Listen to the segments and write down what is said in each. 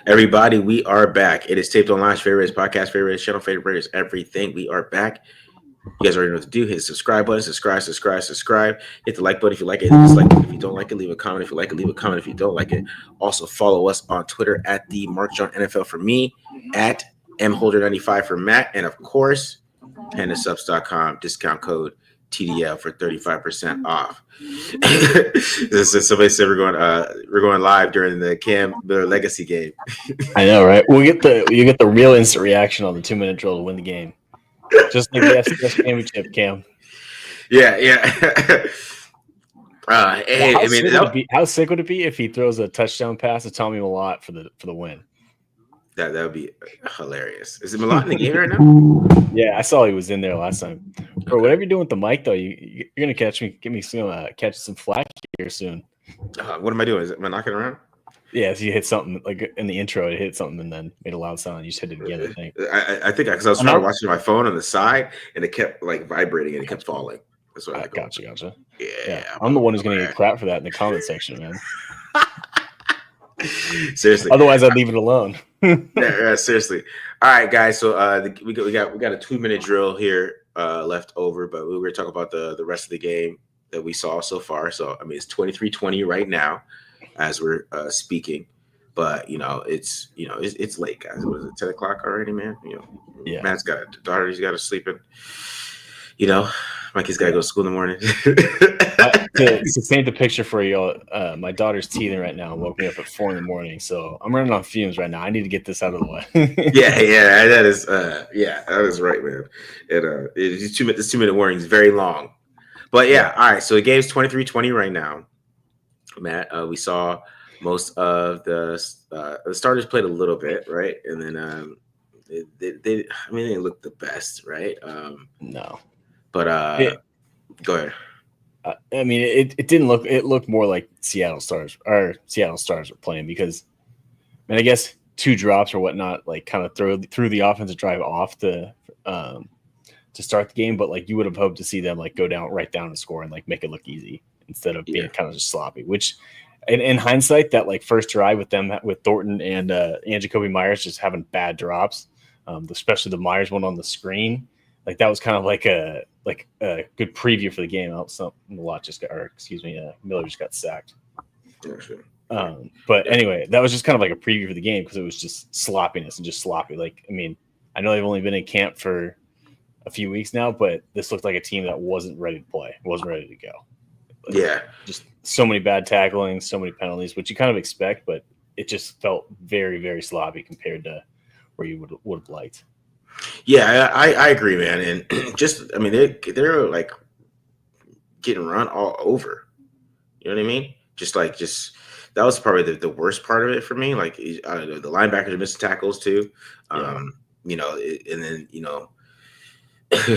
Everybody, we are back. It is Taped Online's favorite podcast, favorite channel, favorite everything. We are back. You guys already know what to do. Hit the subscribe button, subscribe. Hit the like button if you like it. Hit the dislike button if you don't like it. Leave a comment if you like it. Leave a comment if you don't like it. Also, follow us on Twitter at the Mark John NFL for me, at mholder95 for Matt, and of course, pandasubs.com, discount code TDL for 35% off. Somebody said we're going live during the Cam Miller Legacy game. I know, right? You get the real instant reaction on the 2-minute drill to win the game, just like the FCS championship, Cam. Yeah. How sick would it be if he throws a touchdown pass to Tommy Millott for the win? That would be hilarious. Is it Millott in the game right now? Yeah, I saw he was in there last time. Bro, whatever you're doing with the mic, though, you're gonna catch some flack here soon. What am I doing? Am I knocking around? Yeah, so you hit something like in the intro. It hit something and then made a loud sound. You just hit it again. I think. I think because I was trying to watch it on my phone on the side and it kept like vibrating and it kept falling. That's what I gotcha. Yeah, I'm the one who's gonna get crap for that in the comment section, man. Seriously. Otherwise, I'd leave it alone. Yeah, seriously. All right, guys. So we got a 2-minute drill here left over, but we were talking about the rest of the game that we saw so far. So I mean, it's 23-20 right now as we're speaking, but it's late, guys. What is it, 10 o'clock already, man? Yeah. Matt's got a daughter. He's got to sleep in. My kid's got to go to school in the morning. To paint the picture for you, my daughter's teething right now and woke me up at 4 a.m. So I'm running on fumes right now. I need to get this out of the way. yeah, that is right, man. This 2-minute warning is very long, but yeah. All right, so the game's 23-20 right now. Matt, we saw most of the starters played a little bit, right, and then they didn't look the best, right? No. But go ahead. I mean, it didn't look. It looked more like Seattle Stars were playing because, I guess 2 drops or whatnot, like kind of threw the offensive drive off to start the game. But like you would have hoped to see them like go right down and score and like make it look easy instead of being kind of just sloppy. Which, in hindsight, that like first drive with Thornton and Jacoby Myers just having bad drops, especially the Myers one on the screen. Like that was kind of like a good preview for the game. Miller just got sacked. Yeah, sure. But anyway, that was just kind of like a preview for the game because it was just sloppiness and just sloppy. Like, I mean, I know they've only been in camp for a few weeks now, but this looked like a team that wasn't ready to play, wasn't ready to go. Like, yeah, just so many bad tackling, so many penalties, which you kind of expect, but it just felt very, very sloppy compared to where you would have liked. Yeah, I agree, man. And they're like getting run all over. You know what I mean? Just that was probably the worst part of it for me. Like the linebackers missed tackles too. And then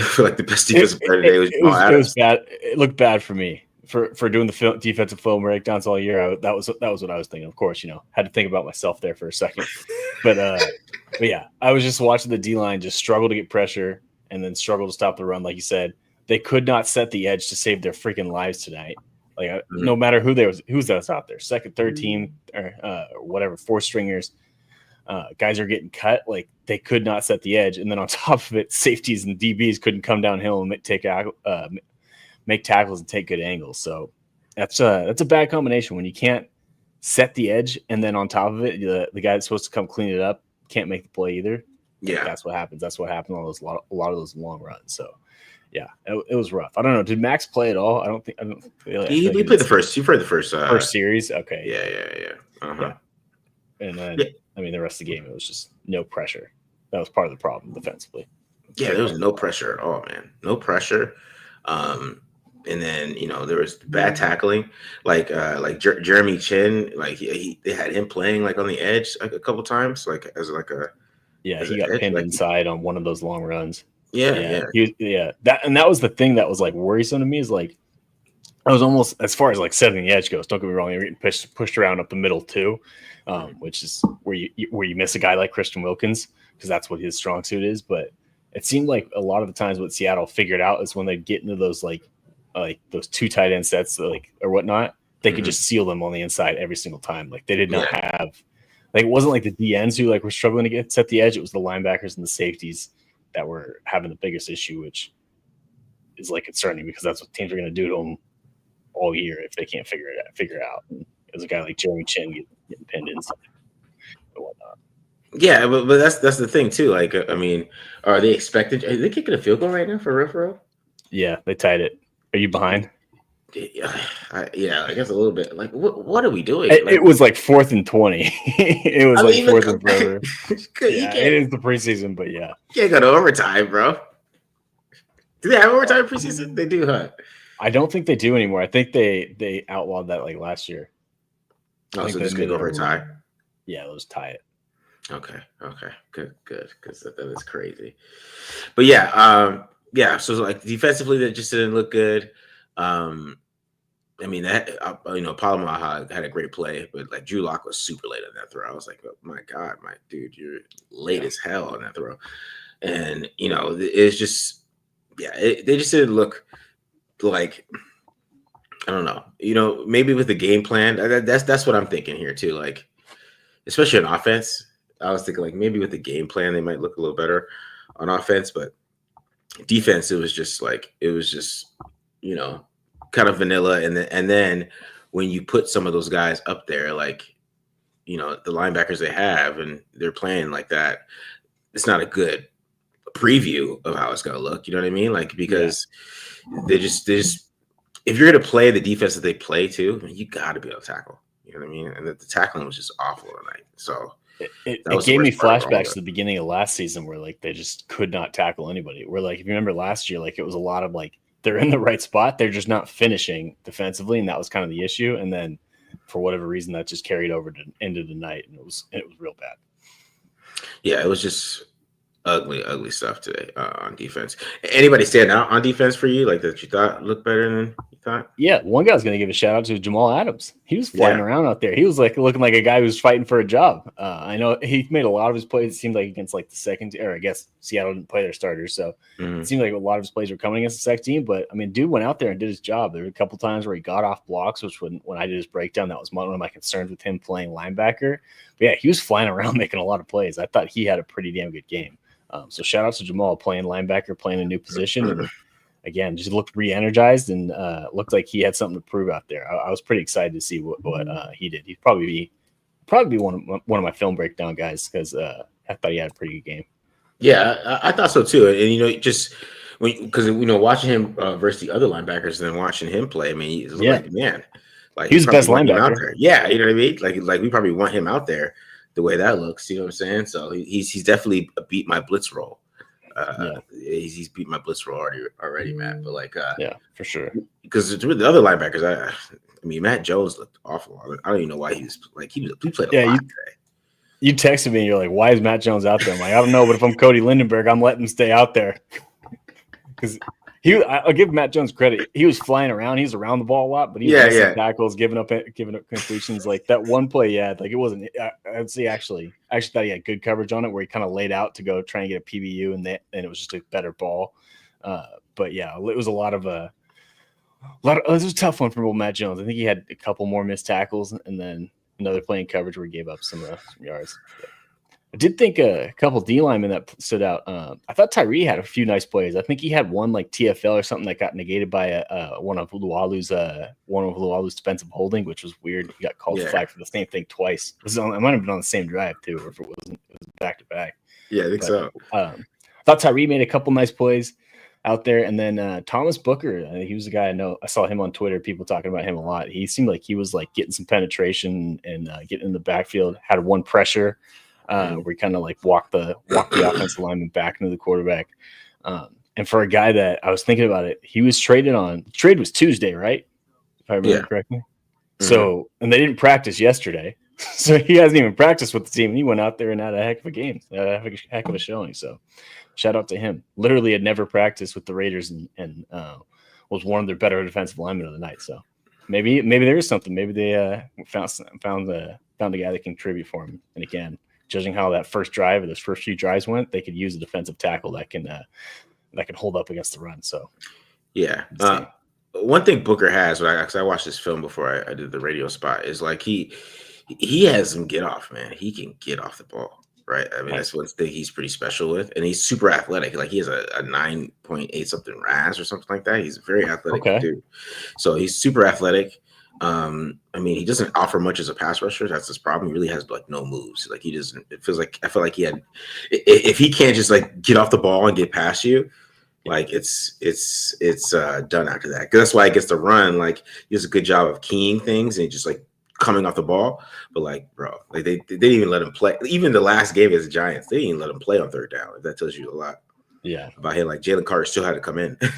for like the best defensive player today was bad. It looked bad for me for doing the defensive film breakdowns all year. That was what I was thinking. Of course, had to think about myself there for a second. But yeah, I was just watching the D-line just struggle to get pressure and then struggle to stop the run. Like you said, they could not set the edge to save their freaking lives tonight. Like no matter who's out there, second, third team or whatever, 4 stringers, guys are getting cut. Like they could not set the edge, and then on top of it, safeties and DBs couldn't come downhill and make tackles and take good angles. So that's a bad combination when you can't set the edge, and then on top of it, the guy that's supposed to come clean it up can't make the play either. Yeah, that's what happens. That's what happened on a lot of those long runs. So yeah, it was rough. I don't know. Did Max play at all? I don't think. He played the first. He played the first series. Okay. Yeah. Yeah. And then the rest of the game, it was just no pressure. That was part of the problem defensively. Yeah, there was no pressure at all, man. No pressure. And then there was bad tackling, like Jeremy Chin, like they had him playing like on the edge like a couple times, like as like a he got pinned inside on one of those long runs. Yeah. That was the thing that was like worrisome to me is like I was almost as far as like setting the edge goes. Don't get me wrong, you're getting pushed around up the middle too, which is where you miss a guy like Christian Wilkins because that's what his strong suit is. But it seemed like a lot of the times what Seattle figured out is when they get into those like those 2 tight end sets or whatnot, they could just seal them on the inside every single time. Like they did not have Like it wasn't like the DNs who like were struggling to set the edge. It was the linebackers and the safeties that were having the biggest issue, which is like concerning because that's what teams are going to do to them all year if they can't figure it out. And there's a guy like Jeremy Chin getting pinned inside and whatnot. Yeah, but that's the thing too. Like, I mean, are they expected? Are they kicking a field goal right now for real? Yeah, they tied it. Are you behind? Yeah, I guess a little bit. Like, what are we doing? It was like 4th and 20. It was like 4th and forever. Yeah, it is the preseason, but yeah, you can't go to overtime, bro. Do they have overtime preseason? They do, huh? I don't think they do anymore. I think they outlawed that like last year. Oh, so just could go for a tie. Yeah, let's tie it. Okay, good, because that is crazy. But yeah. So like defensively, that just didn't look good. I mean, that Palomar had a great play, but like Drew Lock was super late on that throw. I was like, oh my god, my dude, you're late as hell on that throw. And it's just they just didn't look like, I don't know, maybe with the game plan. That's what I'm thinking here too. Like, especially on offense, I was thinking like maybe with the game plan they might look a little better on offense, but defense, it was just kind of vanilla. And then when you put some of those guys up there, like the linebackers they have, and they're playing like that, it's not a good preview of how it's gonna look. You know what I mean? Like, because they just if you're gonna play the defense that they play too, you got to be able to tackle. You know what I mean? And the tackling was just awful tonight. So it gave me flashbacks to the beginning of last season where like they just could not tackle anybody. Where like if you remember last year, like it was a lot of like they're in the right spot, they're just not finishing defensively, and that was kind of the issue. And then for whatever reason, that just carried over to into the night, and it was real bad. Yeah, it was just ugly stuff today on defense. Anybody stand out on defense for you, like that you thought looked better than you thought? Yeah, one guy was going to give a shout out to Jamal Adams. He was flying around out there. He was like looking like a guy who was fighting for a job. I know he made a lot of his plays. It seemed like against like the second, or I guess Seattle didn't play their starters, so it seemed like a lot of his plays were coming against the second team. But I mean, dude went out there and did his job. There were a couple times where he got off blocks, which when I did his breakdown, that was one of my concerns with him playing linebacker. But yeah, he was flying around making a lot of plays. I thought he had a pretty damn good game. So shout out to Jamal playing linebacker, playing a new position, and again, just looked re-energized and looked like he had something to prove out there. I was pretty excited to see what he did. He'd probably be one of my film breakdown guys because I thought he had a pretty good game. Yeah, I thought so too. And just because watching him versus the other linebackers and then watching him play, I mean, he's like, man, like he was the best linebacker. Yeah, you know what I mean. Like we probably want him out there the way that looks. You know what I'm saying? So he's definitely beat my blitz roll. He's beat my blitz roll already, Matt. But like, yeah, for sure. Because with the other linebackers, I mean, Matt Jones looked awful. I don't even know why he played a lot today. You texted me and you're like, "Why is Matt Jones out there?" I'm like, "I don't know, but if I'm Cody Lindenberg, I'm letting him stay out there." Because I'll give Matt Jones credit. He was flying around. He was around the ball a lot, but he was missing tackles, giving up completions. Like that one play, like it wasn't. I'd say actually thought he had good coverage on it, where he kind of laid out to go try and get a PBU, and it was just a better ball. But yeah, it was a lot of it was a tough one for Matt Jones. I think he had a couple more missed tackles, and then another play in coverage where he gave up some yards. I did think a couple D linemen that stood out. I thought Tyree had a few nice plays. I think he had one like TFL or something that got negated by one of Lualu's defensive holding, which was weird. He got called flag for the same thing twice. It might have been on the same drive too, or if it wasn't, it was back to back. Yeah, I think so. I thought Tyree made a couple nice plays out there, and then Thomas Booker, he was the guy I know. I saw him on Twitter. People talking about him a lot. He seemed like he was like getting some penetration and getting in the backfield. Had one pressure. Where he kind of like walked the offensive lineman back into the quarterback. And for a guy that I was thinking about it, he was traded on. The trade was Tuesday, right? If I remember correctly. Mm-hmm. So, and they didn't practice yesterday. So he hasn't even practiced with the team. And he went out there and had a heck of a game, a heck of a showing. So shout out to him. Literally had never practiced with the Raiders and was one of their better defensive linemen of the night. So maybe there is something. Maybe they found a guy that can contribute for him. And again, judging how that first drive or those first few drives went, they could use a defensive tackle that can hold up against the run. So, yeah. One thing Booker has, because I watched this film before I did the radio spot, is like he has some get off, man. He can get off the ball, right? I mean, Nice. that's one thing he's pretty special with, and he's super athletic. Like he has a 9.8 something RAS or something like that. He's a very athletic Okay. dude. So he's super athletic. I mean, he doesn't offer much as a pass rusher. That's his problem. He really has like no moves. Like he doesn't. It feels like I feel like he had. If he can't just like get off the ball and get past you, like it's done after that. 'Cause that's why he gets to run. Like he does a good job of keying things and just like coming off the ball. But like, bro, like they didn't even let him play. Even the last game against the Giants, they didn't even let him play on third down. If that tells you a lot. Yeah. About him, like Jalen Carter still had to come in. But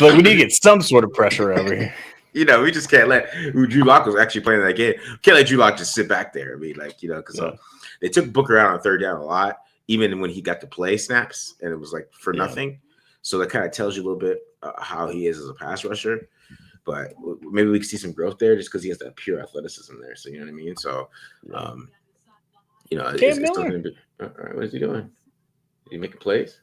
we need to get some sort of pressure over here. You know, we just can't let Drew Lock was actually playing that game. Can't let Drew Lock just sit back there. I mean, like, you know, because they took Booker out on third down a lot, even when he got to play snaps, and it was like for nothing. So that kind of tells you a little bit how he is as a pass rusher. But maybe we can see some growth there just because he has that pure athleticism there. So you know what I mean. So, you know, it's still gonna be, all right, what is he doing? Is he making plays?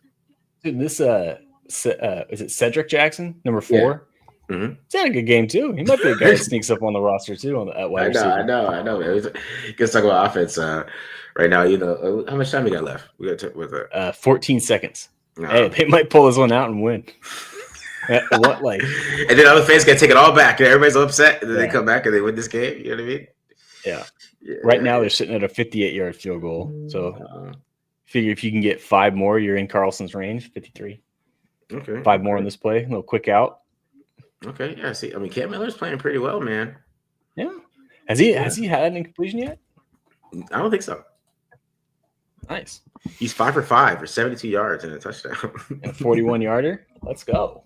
Dude, this is it Cedric Jackson, number 4? Yeah. Mm-hmm. He's had a good game too. He might be a guy that sneaks up on the roster too at wide receiver. I know, man. Let's talk about offense right now. You know, how much time we got left? We got with 14 seconds. No. Hey, they might pull this one out and win. What like? And then other fans got to take it all back, and everybody's upset, and then they come back and they win this game. You know what I mean? Yeah. Right now they're sitting at a 58-yard field goal. So figure if you can get 5 more, you're in Carlson's range. 53. Okay. 5 more in this play. A little quick out. Okay. Yeah. See, I mean, Cam Miller's playing pretty well, man. Yeah. Has he had an incompletion yet? I don't think so. Nice. He's 5 for 5 for 72 yards and a touchdown. And a 41-yarder. Let's go.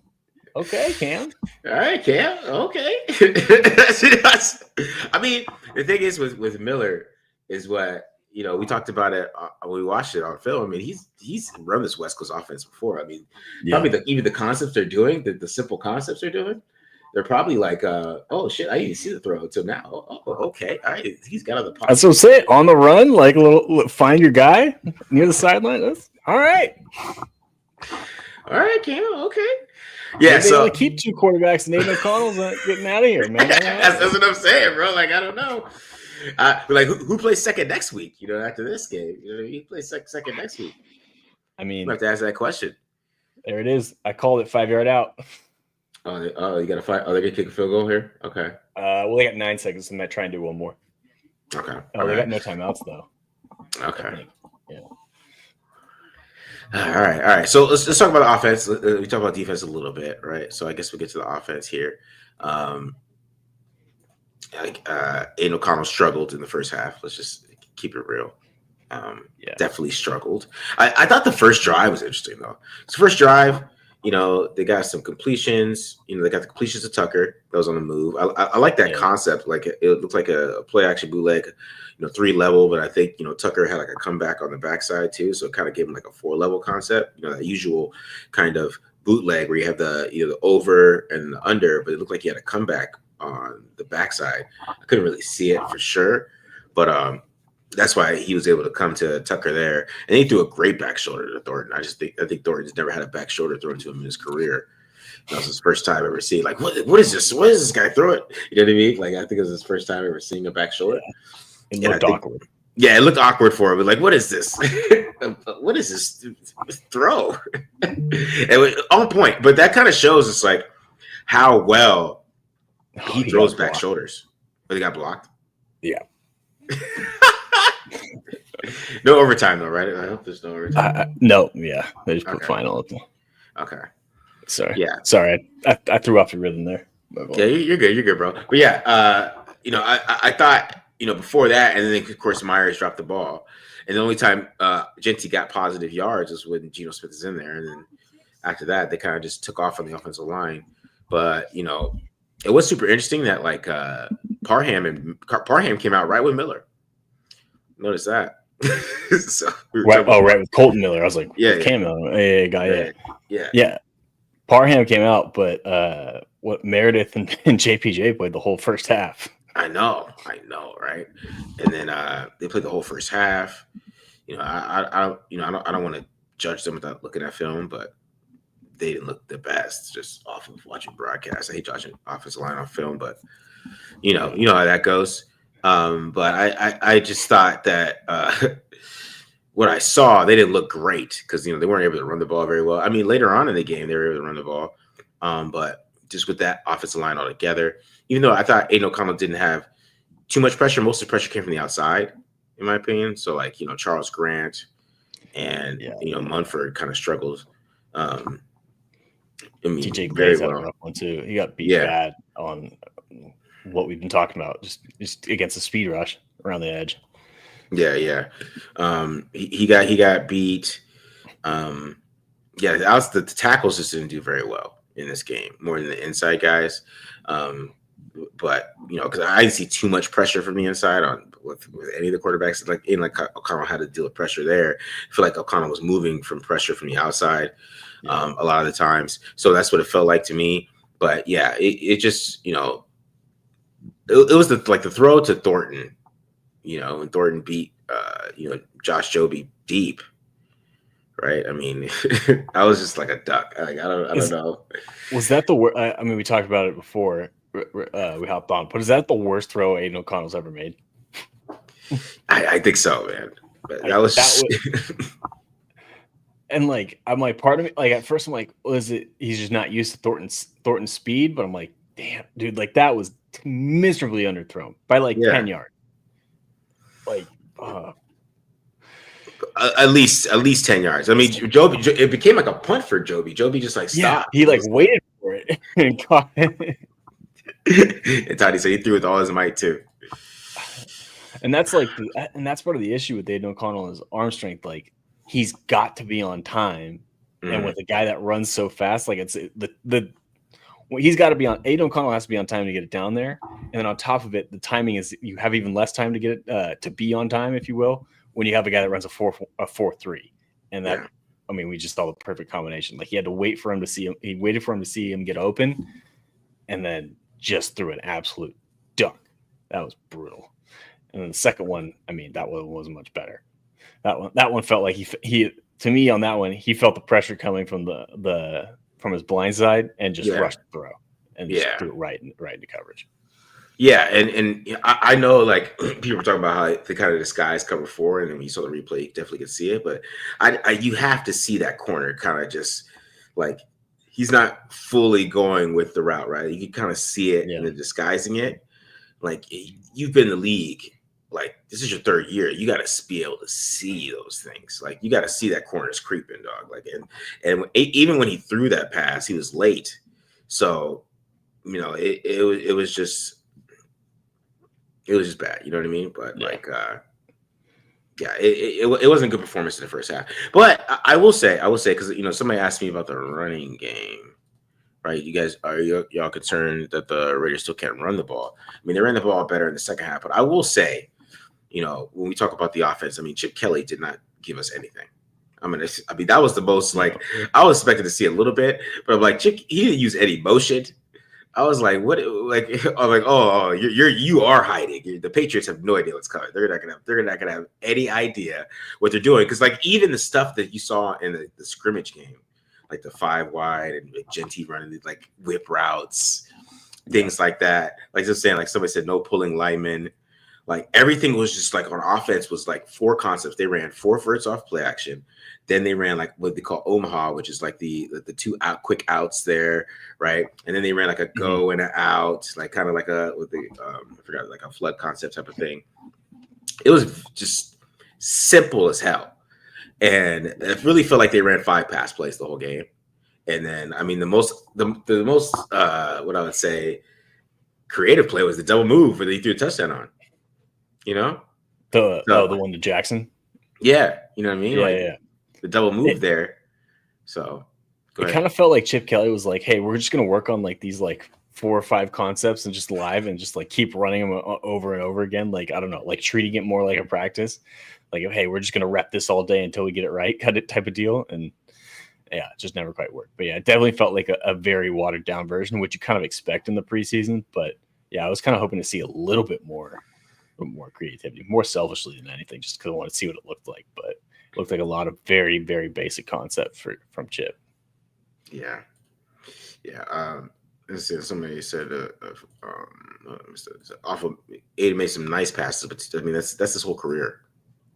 Okay, Cam. All right, Cam. Okay. I mean, the thing is with Miller is what, you know, we talked about it when we watched it on film. I mean, he's run this West Coast offense before. I mean, probably even the concepts they're doing, the simple concepts they're doing, they're probably like, oh shit, I didn't see the throw until now. Oh, okay. All right, he's got other pockets. That's what I'm saying. On the run, like a little find your guy near the sideline. That's all right. All right, Cam. Okay. Yeah, maybe so they keep 2 quarterbacks and Aiden O'Connell's getting out of here, man. that's what I'm saying, bro. Like, I don't know. Like, who plays second next week? You know, after this game, you know, he plays second next week. I mean, you have to ask that question. There it is. I called it 5-yard out. Oh, you got to fight. Oh, they're gonna kick a field goal here. Okay. Well, they got 9 seconds. So I might try and do one more. Okay. Oh, they got no timeouts though. Okay. Yeah. All right. So let's talk about the offense. We talk about defense a little bit, right? So I guess we'll get to the offense here. Aiden O'Connell struggled in the first half. Let's just keep it real. Definitely struggled. I thought the first drive was interesting though. The first drive, you know, they got some completions. You know, they got the completions to Tucker that was on the move. I like that concept. Like it looked like a play action bootleg, you know, 3-level. But I think, you know, Tucker had like a comeback on the backside too, so it kind of gave him like a 4-level concept. You know, that usual kind of bootleg where you have the over and the under, but it looked like he had a comeback on the backside. I couldn't really see it for sure, but that's why he was able to come to Tucker there, and he threw a great back shoulder to Thornton. I think Thornton's never had a back shoulder thrown to him in his career. That was his first time ever seeing. Like, what is this? What is this guy throwing? You know what I mean? Like, I think it was his first time ever seeing a back shoulder. It looked awkward. Yeah, it looked awkward for him. But like, what is this? What is this throw? It was on point, but that kind of shows it's like how well he throws back shoulders. But he got blocked. Yeah. No overtime though, right? I hope there's no overtime. No, yeah, they just put final up there. Okay. Sorry. Yeah. Sorry, I threw off the rhythm there. Yeah, you're good, bro. But yeah, you know, I thought, you know, before that, and then of course Myers dropped the ball, and the only time Genty got positive yards was when Geno Smith is in there, and then after that they kind of just took off on the offensive line. But you know, it was super interesting that like Parham came out right with Miller. Notice that. So right with Colton Miller. I was like, Cam Miller, yeah. Parham came out, but what Meredith and JPJ played the whole first half. I know, right? And then they played the whole first half. You know, I don't want to judge them without looking at film, but they didn't look the best just off of watching broadcast. I hate judging offensive line on film, but You know how that goes. But I just thought that what I saw, they didn't look great because they weren't able to run the ball very well. I mean, later on in the game, they were able to run the ball, but just with that offensive line altogether, even though I thought Aiden O'Connell didn't have too much pressure, most of the pressure came from the outside, in my opinion. So like Charles Grant and Munford kind of struggled. I mean, TJ very Glaze had a well. rough one too. He got beat bad on what we've been talking about, just against the speed rush around the edge. Yeah. He got beat. That was the tackles just didn't do very well in this game, more than the inside guys. But because I didn't see too much pressure from the inside with any of the quarterbacks. Like O'Connell had to deal with pressure there. I feel like O'Connell was moving from pressure from the outside a lot of the times. So that's what it felt like to me. But yeah, it just it was the throw to Thornton, and Thornton beat Josh Joby deep. Right. I mean, I was just like a duck. Like, I don't know. Was that the worst? I mean, we talked about it before we hopped on, but is that the worst throw Aiden O'Connell's ever made? I think so, man. But that was and like, I'm like, part of me, like at first I'm like, was it he's just not used to Thornton's speed? But I'm like, damn, dude, like that was miserably underthrown by like 10 yards. Like, at least 10 yards. I mean, Joby, it became like a punt for Joby. Joby just like stopped. He like waited for it and caught it. And Toddy said he threw with all his might too. And that's like, that's part of the issue with Aiden O'Connell is arm strength. Like he's got to be on time, and with a guy that runs so fast, like it's he's got to be on. Aiden O'Connell has to be on time to get it down there, and then on top of it, the timing is you have even less time to get it to be on time, if you will, when you have a guy that runs a 4.3, and that I mean, we just saw the perfect combination. Like he had to wait for him to see him. He waited for him to see him get open, and then just threw an absolute dunk. That was brutal. And then the second one, I mean, that one wasn't much better. That one felt like he to me on that one, he felt the pressure coming from from his blind side and just rushed the throw and just threw it right into coverage. Yeah, and I know like people were talking about how they kind of disguise cover 4, and then when you saw the replay, you definitely could see it. But you have to see that corner kind of just like he's not fully going with the route, right? You can kind of see it in the disguising it. Like you've been in the league, like this is your 3rd year. You got to be able to see those things. Like you got to see that corner's creeping, dog. Like and even when he threw that pass, he was late. So it was just bad. You know what I mean? But it wasn't a good performance in the first half. But I will say because somebody asked me about the running game. Right, you guys are y'all concerned that the Raiders still can't run the ball? I mean, they ran the ball better in the second half, but I will say, when we talk about the offense, I mean, Chip Kelly did not give us anything. I mean, that was the most like I was expecting to see a little bit, but I'm like, Chip, he didn't use any motion. I was like, what? Like, I'm like, oh, you are hiding. The Patriots have no idea what's coming. They're not gonna have any idea what they're doing because like even the stuff that you saw in the scrimmage game. Like the 5 wide and like Genty running these like whip routes, things like that. Like just saying, like somebody said, no pulling linemen. Like everything was just like on offense was like 4 concepts. They ran 4 verts off play action. Then they ran like what they call Omaha, which is like the 2 quick outs there, right? And then they ran like a go and an out, like kind of like I forgot, like a flood concept type of thing. It was just simple as hell. And it really felt like they ran 5 pass plays the whole game. And then, I mean, the most what I would say creative play was the double move where they threw a touchdown on. The one to Jackson. Yeah, you know what I mean. Yeah. The double move there. So it kind of felt like Chip Kelly was like, "Hey, we're just gonna work on like these like 4 or 5 concepts and just live and just like keep running them over and over again. Like I don't know, like treating it more like a practice." Like, hey, we're just going to rep this all day until we get it right kind of type of deal. And yeah, it just never quite worked. But yeah, it definitely felt like a very watered down version, which you kind of expect in the preseason. But yeah, I was kind of hoping to see a little bit more creativity, more selfishly than anything, just because I want to see what it looked like. But it looked like a lot of very, very basic concepts from Chip. Yeah. let's see, somebody said off of Aiden made some nice passes, but I mean that's his whole career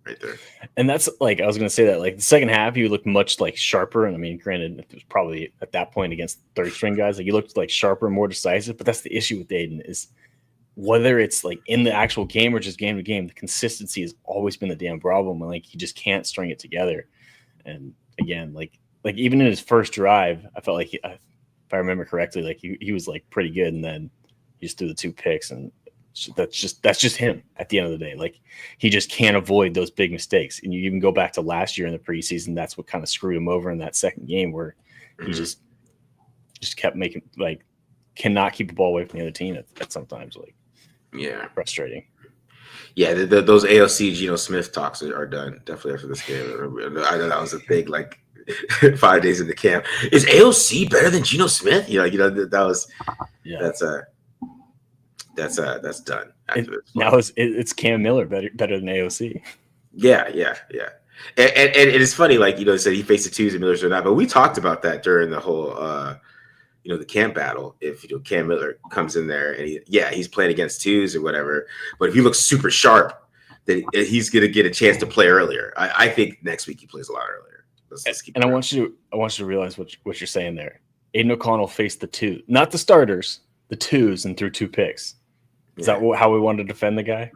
right there. And that's like I was gonna say that like the second half he looked much like sharper. And I mean, granted, it was probably at that point against third string guys, like he looked like sharper, more decisive. But that's the issue with Aiden is whether it's like in the actual game or just game to game, the consistency has always been the damn problem. And like he just can't string it together. And again, like even in his first drive, I felt like if I remember correctly, like he was like pretty good, and then he just threw the 2 picks, and that's just him at the end of the day. Like he just can't avoid those big mistakes. And you even go back to last year in the preseason, that's what kind of screwed him over in that second game where he just kept making like cannot keep the ball away from the other team at sometimes like frustrating. Yeah, those AOC Geno Smith talks are done definitely after this game. I know that was a thing like 5 days into camp. Is AOC better than Geno Smith? That was that's done. Now it's Cam Miller better than AOC. Yeah. And it's funny, like said he faced the twos and Millers or not, but we talked about that during the whole the camp battle. If Cam Miller comes in there and he's playing against twos or whatever, but if he looks super sharp, then he's gonna get a chance to play earlier. I think next week he plays a lot earlier. And I want you to realize what you're saying there. Aiden O'Connell faced the two, not the starters, the twos, and threw 2 picks. Is that how we wanted to defend the guy?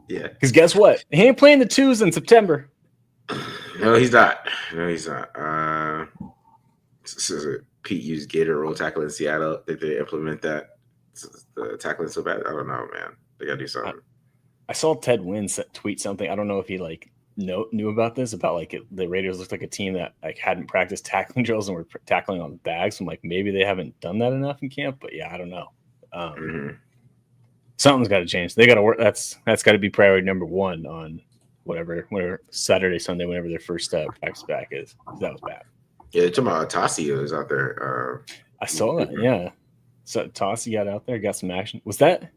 Yeah. Because guess what? He ain't playing the twos in September. No, he's not. This is Pete used Gator roll tackle in Seattle. Did they implement that? The tackling so bad? I don't know, man. They gotta do something. I saw Ted Wynn tweet something. I don't know if he knew about this, about like the Raiders looked like a team that like hadn't practiced tackling drills and were tackling on the bags. I'm like, maybe they haven't done that enough in camp, but yeah, I don't know. Something's got to change. They got to work. That's got to be priority number 1 on whatever Saturday, Sunday, whenever their first practice back is. That was bad. Yeah, talking about Tassi was out there. I saw that. Yeah, so Tassi got out there, got some action. Was that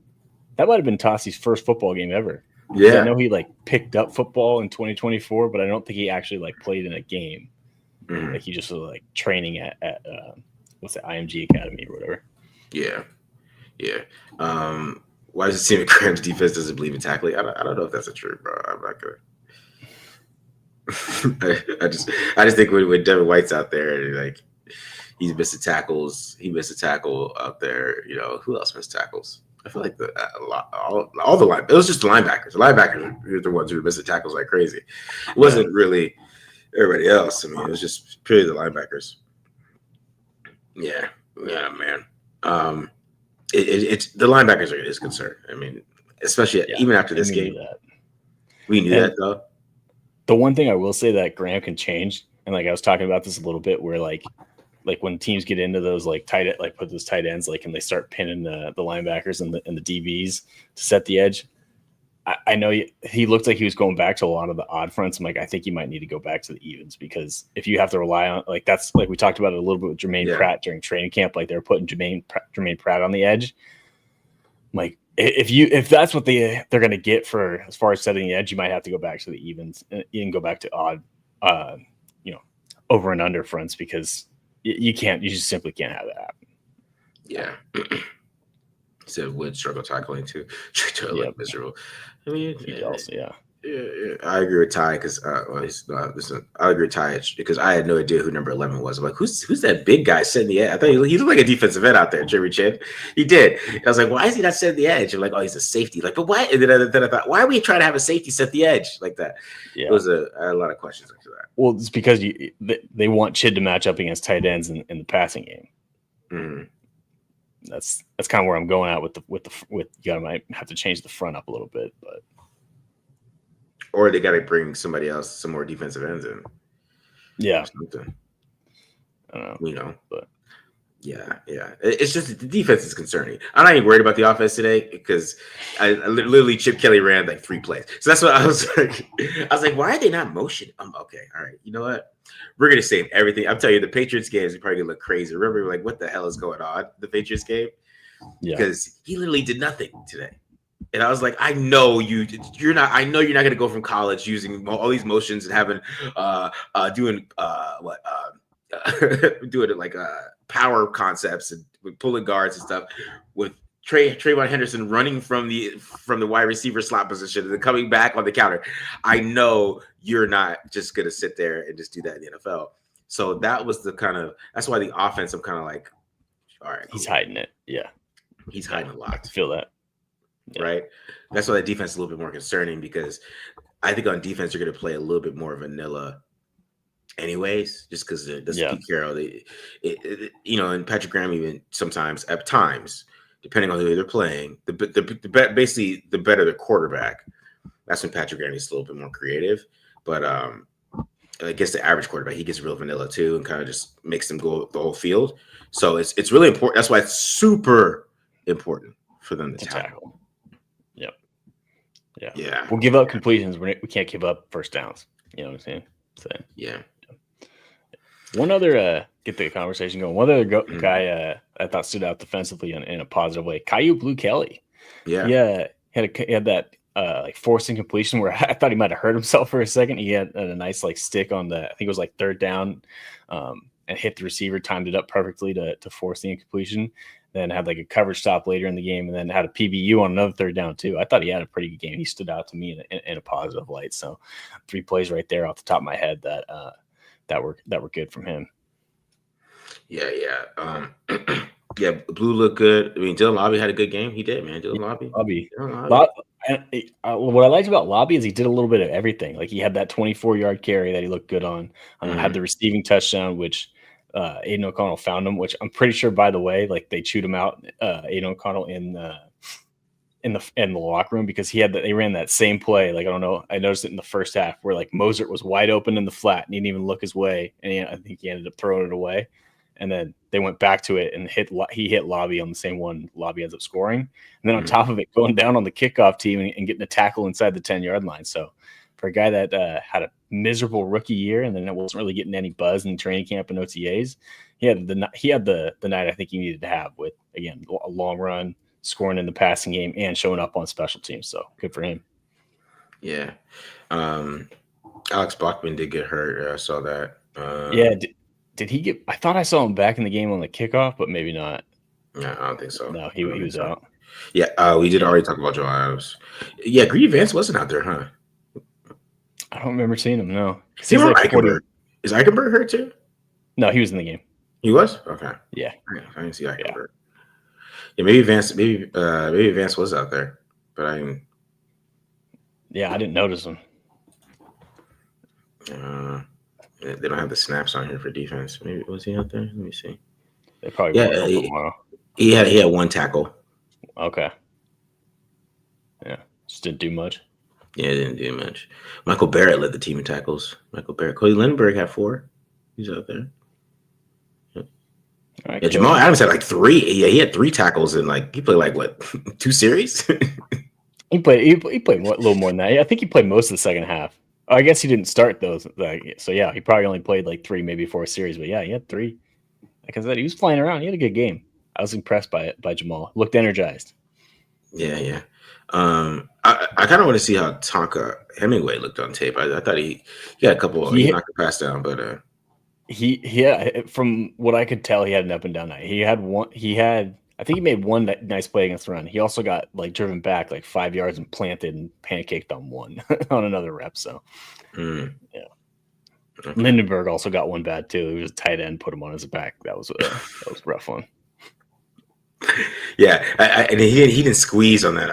might have been Tassi's first football game ever? Yeah, I know he like picked up football in 2024, but I don't think he actually like played in a game. Like he just was like training at what's it, IMG Academy or whatever. Yeah. Why does it seem that Graham's defense doesn't believe in tackling? I don't know if that's the truth, bro. I'm not gonna. I just think when Devin White's out there, like he's missing tackles. He missed a tackle out there. Who else missed tackles? I feel like all the line. It was just the linebackers. The linebackers were the ones who were missing tackles like crazy. It wasn't really everybody else. I mean, it was just purely the linebackers. Yeah, man. It's the linebackers are his concern. I mean, especially even after this game. We knew that though. The one thing I will say that Graham can change, and like I was talking about this a little bit, where like when teams get into those like put those tight ends like and they start pinning the linebackers and the DBs to set the edge. I know he looked like he was going back to a lot of the odd fronts. I'm like, I think you might need to go back to the evens, because if you have to rely on like that's like we talked about it a little bit with Jermaine Pratt during training camp, like they were putting Jermaine Pratt on the edge. Like if that's what they're going to get for as far as setting the edge, you might have to go back to the evens and you can go back to odd, over and under fronts, because you just simply can't have that happen. Yeah. Said would struggle tackling too. Like miserable. I mean, yeah. I agree with Ty because I agree with Ty because I had no idea who number 11 was. I'm like, who's that big guy setting the edge? I thought he looked like a defensive end out there, Jerry Chin. He did. I was like, why is he not setting the edge? I'm like, oh, he's a safety. Like, but why? And then I thought, why are we trying to have a safety set the edge like that? Yeah, I had a lot of questions after that. Well, it's because they want Chid to match up against tight ends in the passing game. Mm-hmm. That's kind of where I'm going at with you might have to change the front up a little bit, but. Or they got to bring somebody else, some more defensive ends in. Yeah. I don't know. But yeah. It's just the defense is concerning. I'm not even worried about the offense today because I literally Chip Kelly ran like 3 plays. So that's what I was like. I was like, why are they not motion? Okay. All right. You know what? We're going to save everything. I'm telling you, the Patriots game is probably going to look crazy. Remember, like, what the hell is going on? The Patriots game? Yeah. Because he literally did nothing today. And I was like, I know you're not going to go from college using all these motions and having doing it like power concepts and with pulling guards and stuff, with Trayvon Henderson running from the wide receiver slot position and then coming back on the counter. I know you're not just gonna sit there and just do that in the NFL. So that was that's why the offense, I'm kind of like, all right, he's hiding it. Yeah, he's hiding a lot. I feel that. Yeah. Right. That's why the defense is a little bit more concerning, because I think on defense you're going to play a little bit more vanilla, anyways, just because Pete Carroll, and Patrick Graham even sometimes at times, depending on who they're playing, basically the better the quarterback, that's when Patrick Graham is a little bit more creative. But I guess the average quarterback, he gets real vanilla too, and kind of just makes them go the whole field. So it's really important. That's why it's super important for them to tackle. Yeah. We'll give up completions. We can't give up first downs. You know what I'm saying? So, yeah. One other get the conversation going. One other guy I thought stood out defensively in a positive way. Caillou Blue Kelly. Yeah. He had that like forcing completion where I thought he might have hurt himself for a second. He had a nice like stick on I think it was like third down, and hit the receiver, timed it up perfectly to force the incompletion. Then had like a coverage stop later in the game, and then had a PBU on another third down too. I thought he had a pretty good game. He stood out to me in a positive light. So 3 plays right there off the top of my head that were good from him. Yeah. Yeah, Blue looked good. I mean, Dylan Lobby had a good game. He did, man. Dylan Lobby. What I liked about Lobby is he did a little bit of everything. Like he had that 24-yard carry that he looked good on. Had the receiving touchdown, which Aiden O'Connell found him, which I'm pretty sure, by the way, like they chewed him out, Aiden O'Connell in the locker room, because they ran that same play. Like, I don't know, I noticed it in the first half where like Mozart was wide open in the flat and he didn't even look his way, and I think he ended up throwing it away. And then they went back to it and he hit Lobby on the same one. Lobby ends up scoring, and then on top of it, going down on the kickoff team and getting a tackle inside the 10-yard line. So for a guy that had a miserable rookie year and then it wasn't really getting any buzz in training camp and OTAs, he had the night I think he needed to have, with, again, a long run, scoring in the passing game, and showing up on special teams. So good for him. Yeah. Alex Bachman did get hurt. I saw that. Did he get? I thought I saw him back in the game on the kickoff, but maybe not. No, I don't think so. No, he was out. Yeah, we did already talk about Joe Adams. Yeah, Greedy Vance wasn't out there, huh? I don't remember seeing him. No. He's like Eichenberg. Is Eichenberg hurt too? No, he was in the game. He was? Okay. Yeah. I didn't see Eichenberg. Yeah, maybe Vance was out there, but I didn't. Yeah, I didn't notice him. They don't have the snaps on here for defense. Maybe was he out there? Let me see. They probably will tomorrow. He had one tackle. Okay. Yeah, just didn't do much. Yeah, didn't do much. Michael Barrett led the team in tackles. Cody Lindbergh had 4. He's out there. Yep. All right, Jamal Adams had like 3. Yeah, he had 3 tackles and he played like what 2 series. He played a little more than that. I think he played most of the second half. I guess he didn't start those. So yeah, he probably only played like 3, maybe 4 series. But yeah, he had 3. Like I said, he was flying around. He had a good game. I was impressed by Jamal. Looked energized. Yeah. I kind of want to see how Tonka Hemingway looked on tape. I thought he had a couple. He knocked the pass down, but from what I could tell, he had an up and down night. He had one. I think he made one nice play against the run. He also got driven back 5 yards and planted and pancaked on one on another rep. So yeah. Okay. Lindenberg also got one bad too. He was a tight end, put him on his back. That was a rough one. Yeah, and he didn't squeeze on that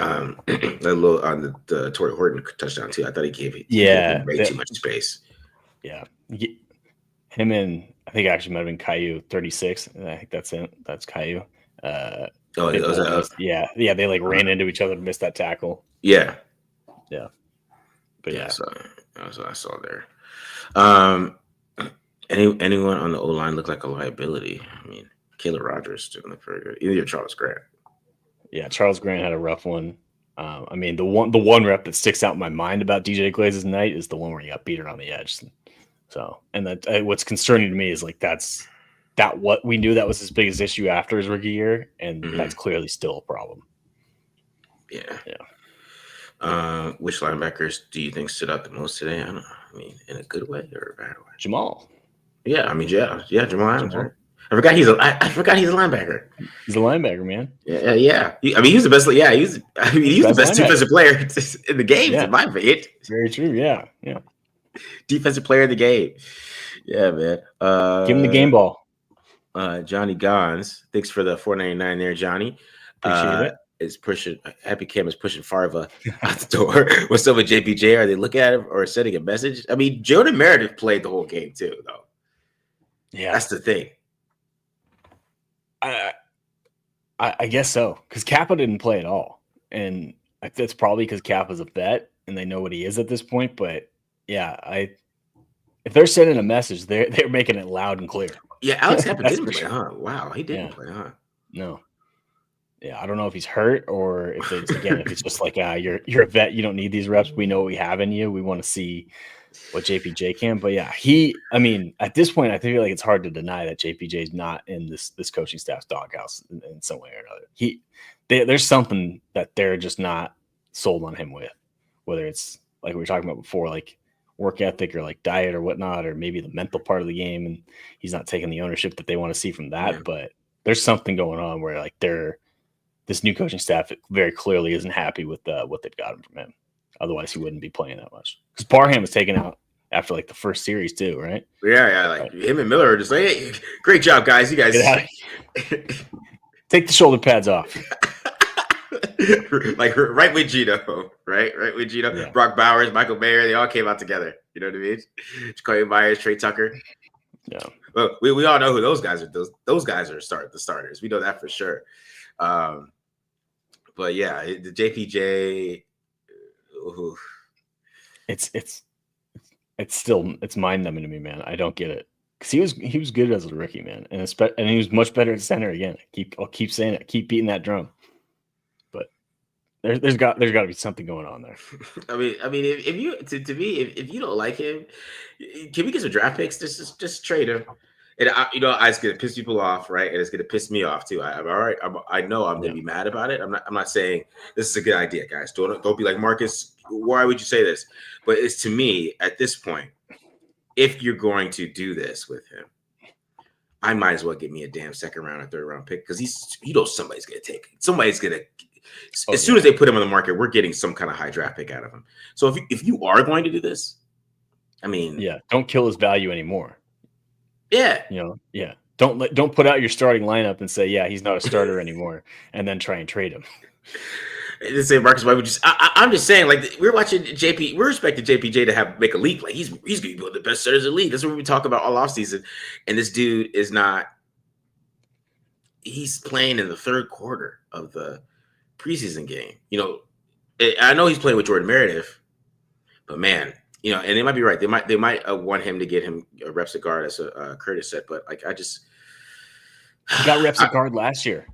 that little on the Torrey Horton touchdown too. I thought he gave way too much space. Yeah, him and I think actually might have been Caillou 36. I think that's it. That's Caillou. They ran into each other and missed that tackle. Yeah. But yeah, so that's what I saw there. Anyone on the O line looked like a liability. I mean, Caleb Rogers didn't look very good. Either Charles Grant. Yeah, Charles Grant had a rough one. I mean, the one rep that sticks out in my mind about DJ Glaze's night is the one where he got beaten on the edge. So, and that what's concerning to me is what we knew that was his biggest issue after his rookie year, and that's clearly still a problem. Yeah. Which linebackers do you think stood out the most today? I don't know. I mean, in a good way or a bad way? Jamal. Yeah, I mean, yeah, Jamal Adams. Right? I forgot he's a linebacker. He's a linebacker, man. Yeah. He was the best. Yeah, he was the best defensive player in the game, in my opinion. Very true. Yeah. Defensive player of the game. Yeah, man. Give him the game ball. Johnny Gons. Thanks for the $4.99 there, Johnny. Appreciate it. Is pushing Happy Cam is pushing Farva out the door. What's up with JPJ? Are they looking at him or sending a message? I mean, Jordan Meredith played the whole game too, though. Yeah, that's the thing. I guess so, because Kappa didn't play at all, and that's probably because Kappa's a vet and they know what he is at this point. But yeah, if they're sending a message, they're making it loud and clear. Yeah, Alex Kappa didn't play, huh? Wow, he didn't play, huh? No. Yeah, I don't know if he's hurt or if it's just like, you're a vet, you don't need these reps. We know what we have in you. We want to see what JPJ can. But yeah, at this point, I feel like it's hard to deny that JPJ is not in this coaching staff's doghouse in some way or another. There's something that they're just not sold on him with, whether it's like we were talking about before, like work ethic or like diet or whatnot, or maybe the mental part of the game, and he's not taking the ownership that they want to see from that. Yeah. But there's something going on where like this new coaching staff very clearly isn't happy with what they've gotten from him. Otherwise, he wouldn't be playing that much. Because Parham was taken out after like the first series too, right? Yeah. Like him and Miller are just like, hey, great job, guys. You guys take the shoulder pads off. Like right with Gino, right? Right with Gino, yeah. Brock Bowers, Michael Mayer, they all came out together. You know what I mean? Jacoby Myers, Trey Tucker. Yeah. Well, we all know who those guys are. Those guys are the starters. We know that for sure. But yeah, the JPJ. Ooh. It's still mind numbing to me, man. I don't get it, because he was good as a rookie, man, and he was much better at center again. I'll keep saying it, keep beating that drum. But there's got to be something going on there. I mean, if you if you don't like him, can we get some draft picks? Just trade him. And it's gonna piss people off, right? And it's gonna piss me off too. I'm all right. I know I'm gonna be mad about it. I'm not saying this is a good idea, guys. Don't be like, Marcus, why would you say this? But it's, to me, at this point, if you're going to do this with him, I might as well get me a damn second round or third round pick, because somebody's gonna take it. Somebody's gonna. As soon as they put him on the market, we're getting some kind of high draft pick out of him. So if you are going to do this, I mean, don't kill his value anymore. Yeah. Don't put out your starting lineup and say, he's not a starter anymore, and then try and trade him. They say, Marcus, why would you? I'm just saying, like, we're watching JP. We're expecting JPJ to make a leap. Like, he's going to be one of the best starters in the league. That's what we talk about all offseason. And this dude is not. He's playing in the third quarter of the preseason game. I know he's playing with Jordan Meredith, but man. And they might be right. They might want him to get him reps at guard, as Curtis said. But like, he got reps at guard last year.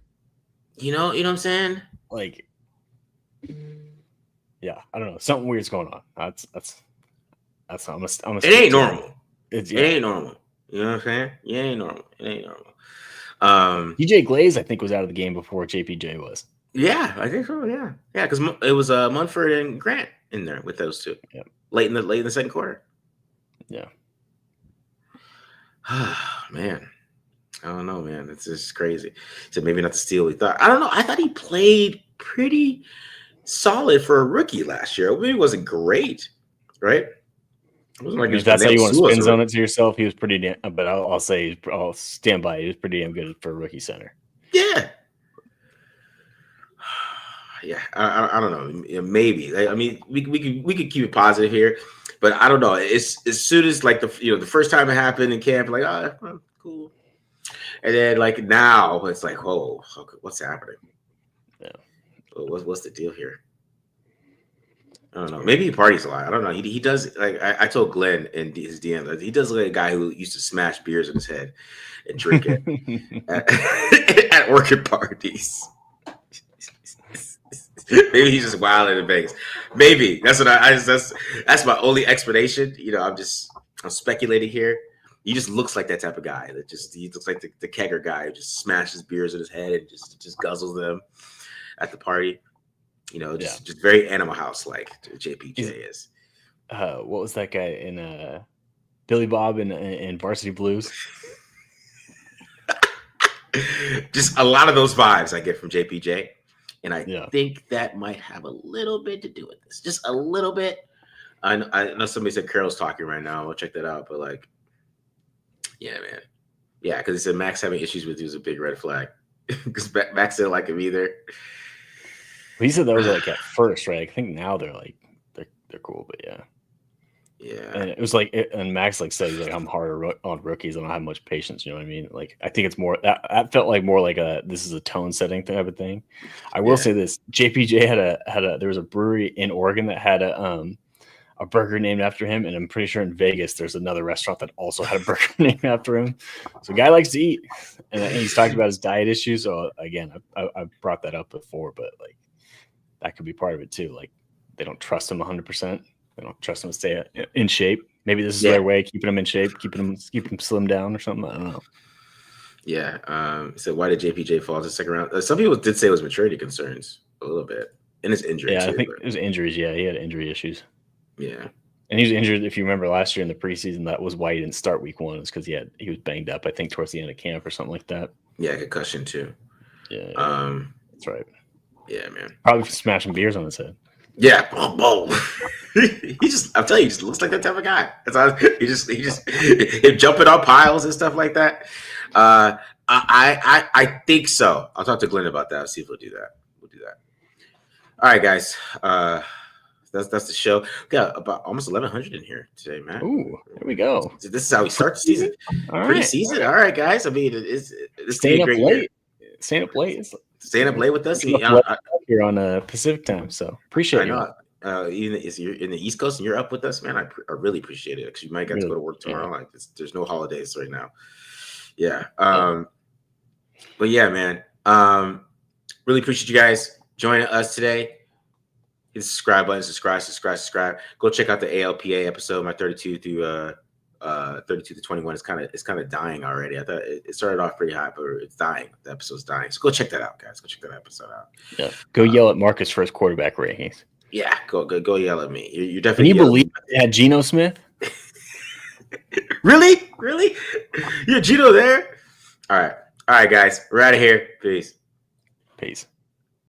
You know what I'm saying? Like, yeah, I don't know. Something weird's going on. That's. I'm a. It ain't normal. It ain't normal. You know what I'm saying? It ain't normal. DJ Glaze, I think, was out of the game before JPJ was. Yeah, I think so. Yeah, because it was Munford and Grant in there with those two. Yeah. Late in the second quarter. Yeah. Man. I don't know, man. It's just crazy. So maybe not the steal we thought. I don't know. I thought he played pretty solid for a rookie last year. I mean, he wasn't great, right? It wasn't like if that's how you want to spin zone it to yourself, he was pretty damn, but I'll say, I'll stand by it. He was pretty damn good for a rookie center. Yeah. Yeah, I don't know. Maybe. I mean, we could keep it positive here, but I don't know. It's as soon as like the first time it happened in camp, like, cool, and then like now it's like, whoa, what's happening? Yeah, what's the deal here? I don't know. Maybe he parties a lot. I don't know. He does, like I told Glenn in his DM that he does look like a guy who used to smash beers in his head and drink it at working parties. Maybe he's just wilding in Vegas. Maybe that's what that's my only explanation. I'm speculating here. He just looks like that type of guy. He looks like the kegger guy who just smashes beers in his head and just guzzles them at the party. Just very Animal House like JPJ is. What was that guy in Billy Bob in Varsity Blues? Just a lot of those vibes I get from JPJ. And I Yeah. think that might have a little bit to do with this. Just a little bit. I know somebody said Carol's talking right now. I'll check that out. But like, yeah, man. Yeah, because he said Max having issues with you is a big red flag. Because Max didn't like him either. He said that was like at first, right? I think now they're like they're cool, but yeah. Yeah. And it was like, and Max like said, he's like, I'm harder on rookies. I don't have much patience. You know what I mean? Like, I think it's more that felt like more like this is a tone setting type of thing. I will say this: JPJ there was a brewery in Oregon that had a burger named after him, and I'm pretty sure in Vegas there's another restaurant that also had a burger named after him. So, the guy likes to eat, and he's talked about his diet issues. So, again, I've brought that up before, but like that could be part of it too. Like, they don't trust him 100%. They don't trust him to stay in shape. Maybe this is their way of keeping him in shape, keeping him slim down or something. I don't know. Yeah. So why did JPJ fall to the second round? Some people did say it was maturity concerns a little bit, and his injury. Yeah, too, I think it was injuries. Yeah, he had injury issues. Yeah, and he was injured. If you remember last year in the preseason, that was why he didn't start week 1. Is because he was banged up. I think towards the end of camp or something like that. Yeah, concussion too. Yeah, that's right. Yeah, man. Probably smashing beers on his head. Yeah, I'm telling you, he just looks like that type of guy. That's all, he just jumping on piles and stuff like that. I think so. I'll talk to Glenn about that. See if we'll do that. All right, guys. That's the show. We got about almost 1,100 in here today, man. Ooh, here we go. So this is how we start the season. Pre-season. All right, guys. I mean, it's staying up late. Staying up late with us. Here on Pacific time, so appreciate it. Even if you're in the East Coast and you're up with us, man, I really appreciate it because you might get to go to work tomorrow. Like there's no holidays right now. Yeah. But yeah, man. Really appreciate you guys joining us today. Hit the subscribe button, subscribe. Go check out the ALPA episode, my 32 through 32 to 21. It's kind of dying already. I thought it started off pretty high, but it's dying. The episode's dying. So go check that out, guys. Go check that episode out. Yeah. Go yell at Marcus for his quarterback rankings. Yeah, go yell at me. You're definitely. Can you believe they had Geno Smith? Really? You're Geno there? All right, guys. We're out of here. Peace.